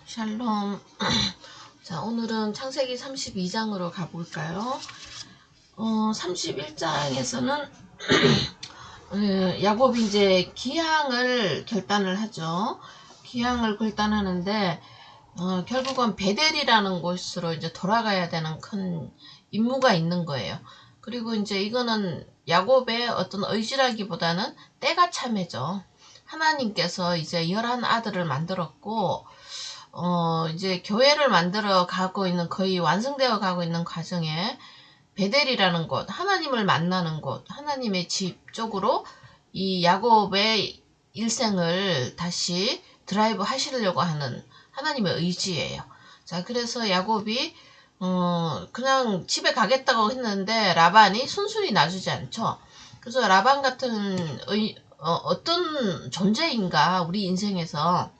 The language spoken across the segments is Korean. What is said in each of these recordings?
샬롬. 자, 오늘은 창세기 32장으로 가볼까요? 31장에서는 야곱이 이제 기항을 결단을 하죠. 기항을 결단하는데 결국은 베델이라는 곳으로 이제 돌아가야 되는 큰 임무가 있는 거예요. 그리고 이제 이거는 야곱의 어떤 의지라기보다는 때가 참해죠. 하나님께서 이제 11아들을 만들었고 이제 교회를 만들어 가고 있는, 거의 완성되어 가고 있는 과정에 베델이라는 곳, 하나님을 만나는 곳, 하나님의 집 쪽으로 이 야곱의 일생을 다시 드라이브 하시려고 하는 하나님의 의지예요. 자, 그래서 야곱이 그냥 집에 가겠다고 했는데 라반이 순순히 놔주지 않죠. 그래서 라반 같은 어떤 존재인가 우리 인생에서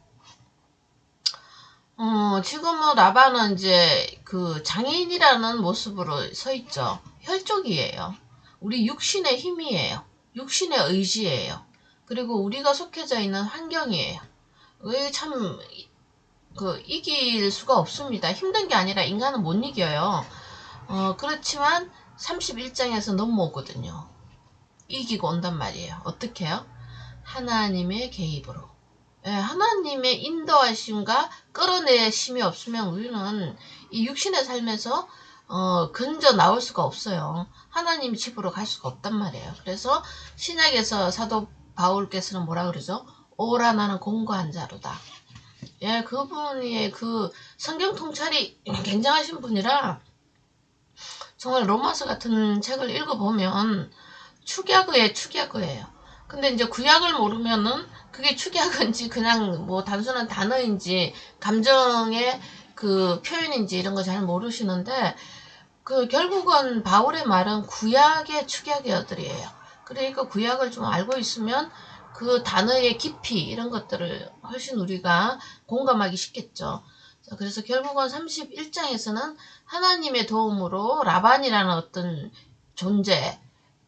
지금은 라반은 이제 그 장애인이라는 모습으로 서 있죠. 혈족이에요. 우리 육신의 힘이에요. 육신의 의지예요. 그리고 우리가 속해져 있는 환경이에요. 참, 이길 수가 없습니다. 힘든 게 아니라 인간은 못 이겨요. 그렇지만 31장에서 넘어오거든요. 이기고 온단 말이에요. 어떻게 해요? 하나님의 개입으로. 하나님의 인도하심과 끌어내심이 없으면 우리는 이 육신의 삶에서 건져 나올 수가 없어요. 하나님 집으로 갈 수가 없단 말이에요. 그래서 신약에서 사도 바울께서는 뭐라 그러죠? 오라 나는 공고한 자로다. 예, 그분이 그 성경 통찰이 굉장하신 분이라 정말 로마서 같은 책을 읽어보면 축약의예요. 근데 이제 구약을 모르면은 그게 축약인지 그냥 뭐 단순한 단어인지 감정의 그 표현인지 이런 거 잘 모르시는데 결국은 바울의 말은 구약의 축약어들이에요. 그러니까 구약을 좀 알고 있으면 그 단어의 깊이 이런 것들을 훨씬 우리가 공감하기 쉽겠죠. 자, 그래서 결국은 31장에서는 하나님의 도움으로 라반이라는 어떤 존재,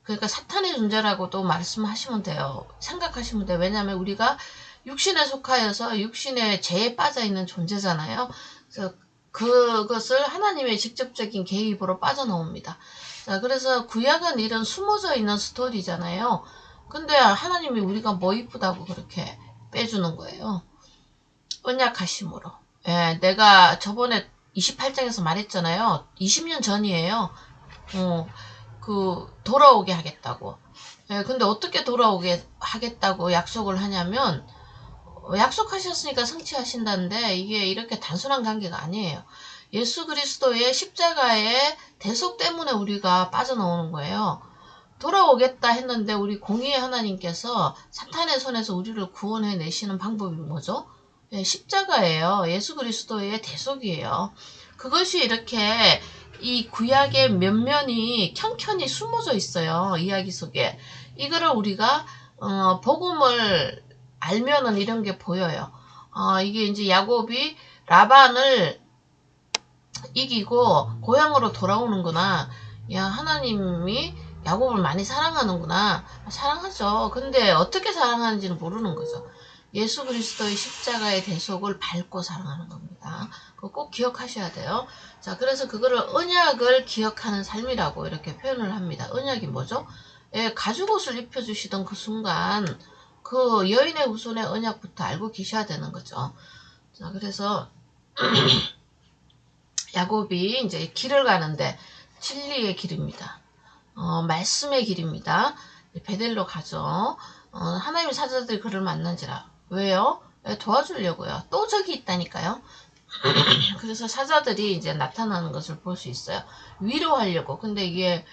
그러니까 사탄의 존재라고도 말씀하시면 돼요. 생각하시면 돼요. 왜냐하면 우리가 육신에 속하여서 육신의 죄에 빠져있는 존재잖아요. 그래서 그것을 하나님의 직접적인 개입으로 빠져나옵니다. 자, 그래서 구약은 이런 숨어져 있는 스토리잖아요. 근데 하나님이 우리가 뭐 이쁘다고 그렇게 빼주는 거예요. 언약하심으로. 예, 내가 저번에 28장에서 말했잖아요. 20년 전이에요. 돌아오게 하겠다고. 예, 근데 어떻게 돌아오게 하겠다고 약속을 하냐면, 약속하셨으니까 성취하신다는데, 이게 이렇게 단순한 관계가 아니에요. 예수 그리스도의 십자가의 대속 때문에 우리가 빠져나오는 거예요. 돌아오겠다 했는데, 우리 공의의 하나님께서 사탄의 손에서 우리를 구원해 내시는 방법이 뭐죠? 예, 십자가예요. 예수 그리스도의 대속이에요. 그것이 이렇게 이 구약의 면면이 켜켜이 숨어져 있어요. 이야기 속에. 이거를 우리가 복음을 알면은 이런 게 보여요. 이게 이제 야곱이 라반을 이기고 고향으로 돌아오는구나. 야, 하나님이 야곱을 많이 사랑하는구나. 사랑하죠. 근데 어떻게 사랑하는지는 모르는 거죠. 예수 그리스도의 십자가의 대속을 밟고 사랑하는 겁니다. 그거 꼭 기억하셔야 돼요. 자, 그래서 그거를 언약을 기억하는 삶이라고 이렇게 표현을 합니다. 언약이 뭐죠? 예, 가죽옷을 입혀주시던 그 순간 그 여인의 후손의 언약부터 알고 계셔야 되는 거죠. 자, 그래서 야곱이 이제 길을 가는데 진리의 길입니다. 말씀의 길입니다. 베델로 가죠. 하나님의 사자들이 그를 만난지라. 왜요? 도와주려고요. 또 적이 있다니까요. 그래서 사자들이 이제 나타나는 것을 볼 수 있어요. 위로하려고. 근데 이게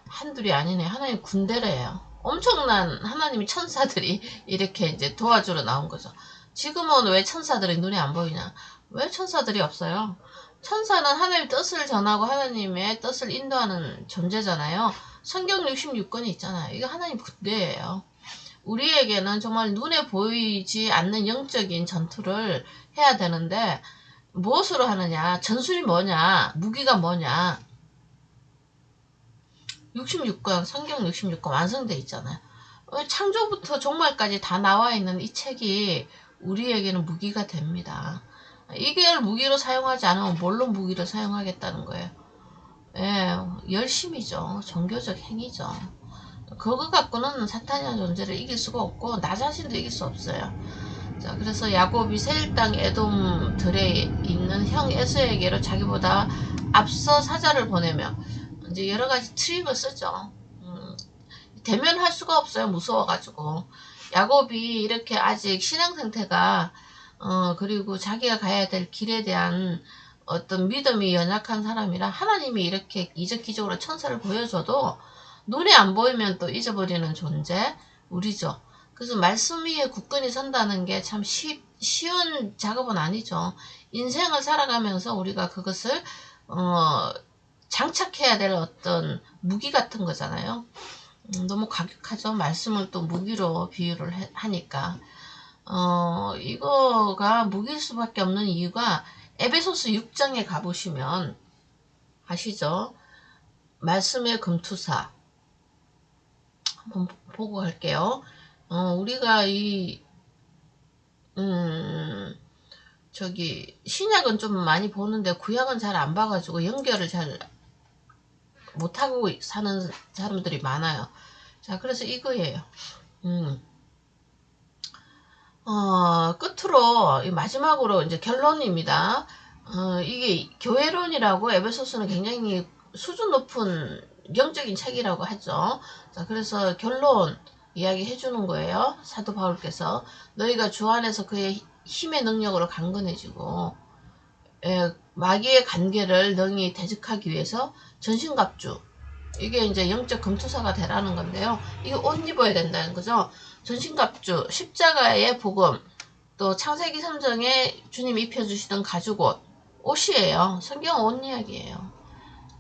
한둘이 아니네. 하나님 군대래요. 엄청난 하나님의 천사들이 이렇게 이제 도와주러 나온 거죠. 지금은 왜 천사들이 눈에 안 보이냐? 왜 천사들이 없어요? 천사는 하나님의 뜻을 전하고 하나님의 뜻을 인도하는 존재잖아요. 성경 66권이 있잖아요. 이거 하나님 군대예요. 우리에게는 정말 눈에 보이지 않는 영적인 전투를 해야 되는데 무엇으로 하느냐? 전술이 뭐냐? 무기가 뭐냐? 66권, 성경 66권 완성돼 있잖아요. 창조부터 종말까지 다 나와 있는 이 책이 우리에게는 무기가 됩니다. 이걸 무기로 사용하지 않으면 뭘로 무기로 사용하겠다는 거예요. 예, 열심이죠. 종교적 행위죠. 그거 갖고는 사탄이라는 존재를 이길 수가 없고 나 자신도 이길 수 없어요. 자, 그래서 야곱이 세일 땅 에돔들에 있는 형 에서에게로 자기보다 앞서 사자를 보내며 이제 여러 가지 트릭을 쓰죠. 대면할 수가 없어요. 무서워가지고. 야곱이 이렇게 아직 신앙 상태가 그리고 자기가 가야 될 길에 대한 어떤 믿음이 연약한 사람이라 하나님이 이렇게 이적기적으로 천사를 보여줘도 눈에 안 보이면 또 잊어버리는 존재 우리죠. 그래서 말씀 위에 굳건히 선다는 게 참 쉬운 작업은 아니죠. 인생을 살아가면서 우리가 그것을 장착해야 될 어떤 무기 같은 거잖아요. 너무 과격하죠. 말씀을 또 무기로 비유를 하니까. 이거가 무기일 수밖에 없는 이유가 에베소스 6장에 가보시면 아시죠? 말씀의 금투사 한번 보고 갈게요. 우리가 저기 신약은 좀 많이 보는데 구약은 잘 안 봐가지고 연결을 잘 못하고 사는 사람들이 많아요. 자, 그래서 이거예요. 끝으로 마지막으로 이제 결론입니다. 이게 교회론이라고 에베소서는 굉장히 수준 높은 영적인 책이라고 하죠. 자, 그래서 결론 이야기 해주는 거예요. 사도 바울께서 너희가 주 안에서 그의 힘의 능력으로 강건해지고 마귀의 관계를 능히 대적하기 위해서 전신갑주 이게 이제 영적 금투사가 되라는 건데요. 이거 옷 입어야 된다는 거죠. 전신갑주, 십자가의 복음, 또 창세기 3장에 주님이 입혀주시던 가죽옷, 옷이에요. 성경은 옷 이야기예요.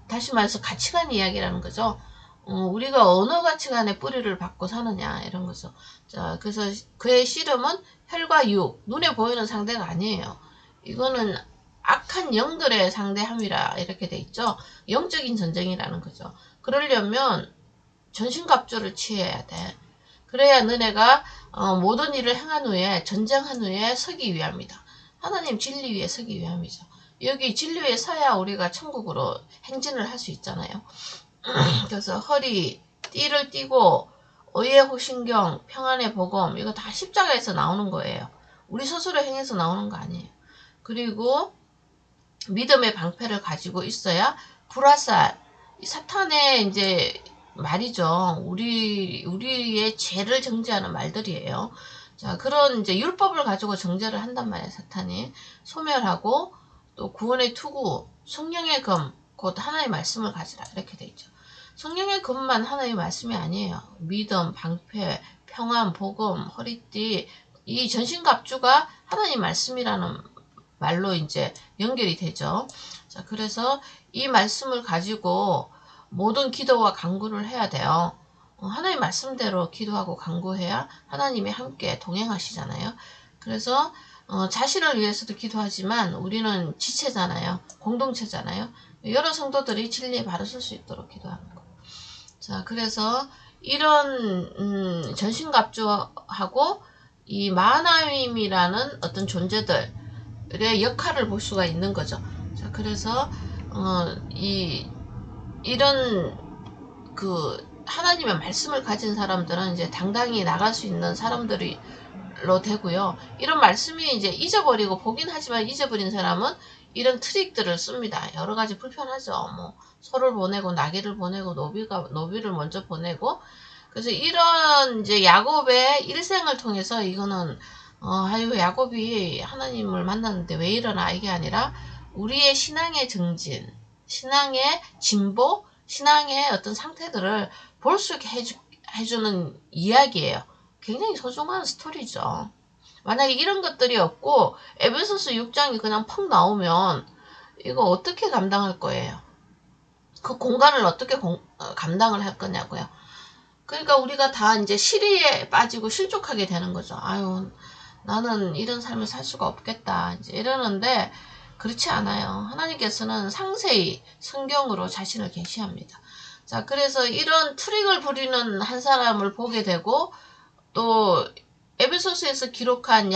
다시 말해서 가치관 이야기라는 거죠. 우리가 어느 가치관의 뿌리를 받고 사느냐 이런 거죠. 자, 그래서 그의 씨름은 혈과 육, 눈에 보이는 상대가 아니에요. 이거는 악한 영들의 상대함이라 이렇게 돼 있죠. 영적인 전쟁이라는 거죠. 그러려면 전신갑주를 취해야 돼. 그래야 너네가 모든 일을 행한 후에 전쟁한 후에 서기 위함이다. 하나님 진리 위에 서기 위함이죠. 여기 진리 위에 서야 우리가 천국으로 행진을 할 수 있잖아요. 그래서 허리, 띠를 띠고 의의 호신경, 평안의 복음 이거 다 십자가에서 나오는 거예요. 우리 스스로 행해서 나오는 거 아니에요. 그리고 믿음의 방패를 가지고 있어야 불화살, 사탄의 이제 말이죠. 우리의 죄를 정죄하는 말들이에요. 자, 그런 이제 율법을 가지고 정죄를 한단 말이에요. 사탄이 소멸하고 또 구원의 투구, 성령의 검, 곧 하나의 말씀을 가지라 이렇게 돼 있죠. 성령의 검만 하나의 말씀이 아니에요. 믿음, 방패, 평안, 복음, 허리띠 이 전신갑주가 하나님 말씀이라는 말로 이제 연결이 되죠. 자, 그래서 이 말씀을 가지고 모든 기도와 간구를 해야 돼요. 하나님 말씀대로 기도하고 간구해야 하나님이 함께 동행하시잖아요. 그래서 자신을 위해서도 기도하지만 우리는 지체잖아요. 공동체잖아요. 여러 성도들이 진리에 바로 설 수 있도록 기도하는 거. 자, 그래서 이런 전신갑주하고 이 마하나임이라는 어떤 존재들의 역할을 볼 수가 있는 거죠. 자, 그래서 이런 하나님의 말씀을 가진 사람들은 이제 당당히 나갈 수 있는 사람들로 되고요. 이런 말씀이 이제 잊어버리고 보긴 하지만 잊어버린 사람은 이런 트릭들을 씁니다. 여러 가지 불편하죠. 뭐 소를 보내고 나귀를 보내고 노비를 먼저 보내고 그래서 이런 이제 야곱의 일생을 통해서 이거는 아유 야곱이 하나님을 만났는데 왜 이러나 이게 아니라 우리의 신앙의 증진, 신앙의 진보, 신앙의 어떤 상태들을 볼 수 있게 해주는 이야기예요. 굉장히 소중한 스토리죠. 만약에 이런 것들이 없고 에베소서 6장이 그냥 펑 나오면 이거 어떻게 감당할 거예요? 그 공간을 어떻게 감당을 할 거냐고요. 그러니까 우리가 다 이제 시리에 빠지고 실족하게 되는 거죠. 아유 나는 이런 삶을 살 수가 없겠다 이제 이러는데 그렇지 않아요. 하나님께서는 상세히 성경으로 자신을 계시합니다. 자, 그래서 이런 트릭을 부리는 한 사람을 보게 되고 또 에베소서에서 기록한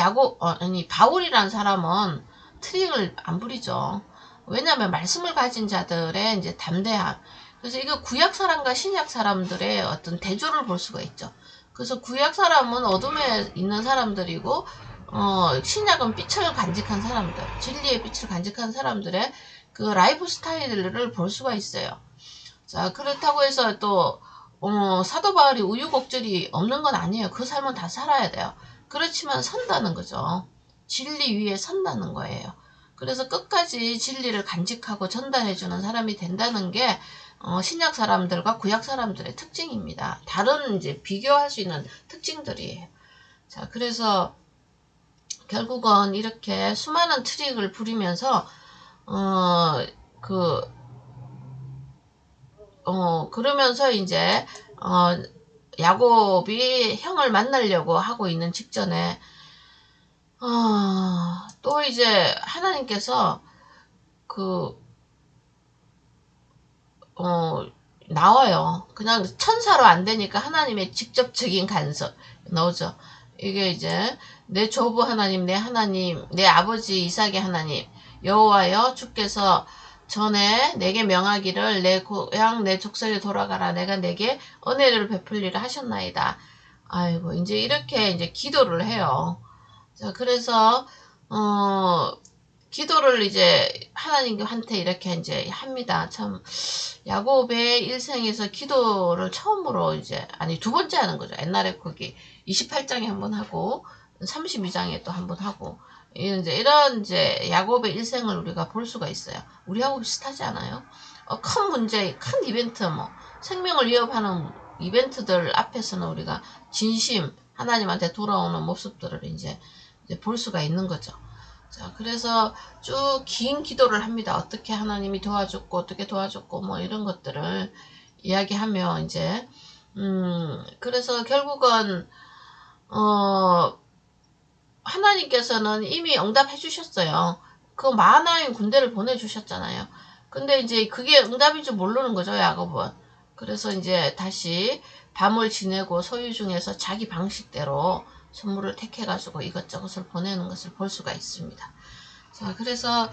바울이라는 사람은 트릭을 안 부리죠. 왜냐하면 말씀을 가진 자들의 이제 담대함. 그래서 이거 구약 사람과 신약 사람들의 어떤 대조를 볼 수가 있죠. 그래서 구약 사람은 어둠에 있는 사람들이고, 신약은 빛을 간직한 사람들, 진리의 빛을 간직한 사람들의 그 라이프 스타일을 볼 수가 있어요. 자, 그렇다고 해서 또, 사도 바울이 우유곡절이 없는 건 아니에요. 그 삶은 다 살아야 돼요. 그렇지만 산다는 거죠. 진리 위에 산다는 거예요. 그래서 끝까지 진리를 간직하고 전달해주는 사람이 된다는 게 신약 사람들과 구약 사람들의 특징입니다. 다른 이제 비교할 수 있는 특징들이에요. 자, 그래서 결국은 이렇게 수많은 트릭을 부리면서 그러면서 이제 야곱이 형을 만나려고 하고 있는 직전에 또 이제 하나님께서 나와요. 그냥 천사로 안 되니까 하나님의 직접적인 간섭 나오죠. 이게 이제 내 조부 하나님, 내 하나님, 내 아버지 이삭의 하나님 여호와여 주께서 전에 내게 명하기를 내 고향 내 족속에 돌아가라. 내가 내게 은혜를 베풀리라 하셨나이다. 아이고 이제 이렇게 이제 기도를 해요. 자 그래서 기도를 이제 하나님한테 이렇게 이제 합니다. 참 야곱의 일생에서 기도를 처음으로 이제 아니 두 번째 하는 거죠. 옛날에 거기 28장에 한번 하고 32장에 또 한번 하고 이런 이제 야곱의 일생을 우리가 볼 수가 있어요. 우리하고 비슷하지 않아요? 큰 문제, 큰 이벤트, 뭐 생명을 위협하는 이벤트들 앞에서는 우리가 진심 하나님한테 돌아오는 모습들을 이제 볼 수가 있는 거죠. 자, 그래서 쭉 긴 기도를 합니다. 어떻게 하나님이 도와줬고, 어떻게 도와줬고, 뭐 이런 것들을 이야기하며 이제, 그래서 결국은, 하나님께서는 이미 응답해 주셨어요. 그 마하나임 군대를 보내주셨잖아요. 근데 이제 그게 응답인 줄 모르는 거죠, 야곱은. 그래서 이제 다시 밤을 지내고 소유 중에서 자기 방식대로 선물을 택해가지고 이것저것을 보내는 것을 볼 수가 있습니다. 자, 그래서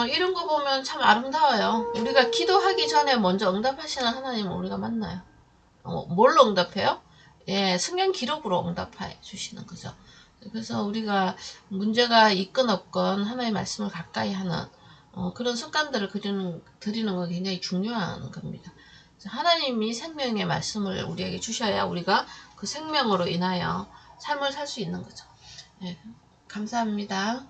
이런 거 보면 참 아름다워요. 우리가 기도하기 전에 먼저 응답하시는 하나님을 우리가 만나요. 뭘로 응답해요? 예, 성경 기록으로 응답해 주시는 거죠. 그래서 우리가 문제가 있건 없건 하나님의 말씀을 가까이 하는 그런 습관들을 드리는 건 굉장히 중요한 겁니다. 하나님이 생명의 말씀을 우리에게 주셔야 우리가 그 생명으로 인하여 삶을 살 수 있는 거죠. 예, 감사합니다.